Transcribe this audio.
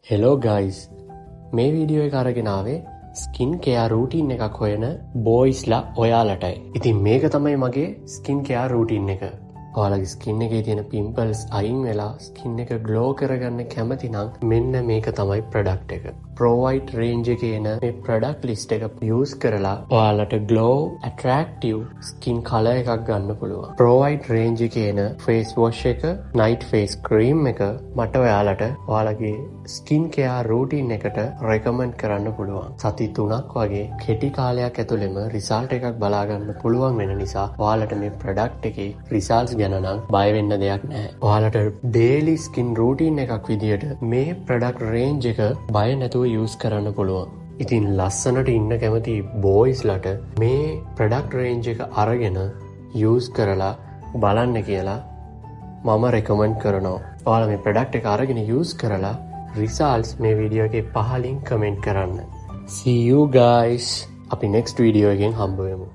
Hello guys මේ video එක අරගෙන ආවේ ස්කින් කෙයාර් රූටින් එකක් හොයන බෝයිස්ලා ඔයාලටයි. ඉතින් මේක තමයි මගේ ස්කින් කෙයාර් රූටින් එක. ඔයාලගේ ස්කින් එකේ තියෙන පිම්පල්ස් අයින් වෙලා ස්කින් එක ග්ලෝ කරගන්න කැමති නම් මෙන්න මේක තමයි ප්‍රොඩක්ට් එක. ප්‍රොවයිට් රේන්ජ් එකේ එන මේ ප්‍රොඩක්ට් ලිස්ට් එක යූස් කරලා ඔයාලට ග්ලෝ ඇට්‍රැක්ටිව් ස්කින් කලර් එකක් ගන්න පුළුවන්. ප්‍රොවයිට් රේන්ජ් එකේ එන ෆේස් වොෂ් එක, නයිට් ෆේස් ක්‍රීම් එක මට ඔයාලට ඔයාලගේ ස්කින් කෙයාර් රූටින් එකට රෙකමන්ඩ් කරන්න පුළුවන්. සති 3ක් වගේ කෙටි කාලයක් ඇතුළෙම රිසල්ට් එකක් බලා ගන්න පුළුවන් වෙන නිසා ඔයාලට මේ ප්‍රොඩක්ට් එකේ රිසල්ට්ස් ගැන නම් බය වෙන්න දෙයක් නැහැ. ඔයාලට ඩේලි ස්කින් රූටින් එකක් විදියට මේ ප්‍රොඩක්ට් රේන්ජ් එක බය නැතුව යූස් කරන්න පුළුවන්. ඉතින් ලස්සනට ඉන්න කැමති බෝයිස්ලට මේ ප්‍රොඩක්ට් රේන්ජ් එක අරගෙන යූස් කරලා බලන්න කියලා මම රෙකමන්ඩ් කරනවා. ඔයාලා මේ ප්‍රොඩක්ට් එක අරගෙන යූස් කරලා රිසල්ට්ස් මේ වීඩියෝ එකේ පහලින් කමෙන්ට් කරන්න. See you guys. අපි next වීඩියෝ එකෙන් හම්බ වෙමු.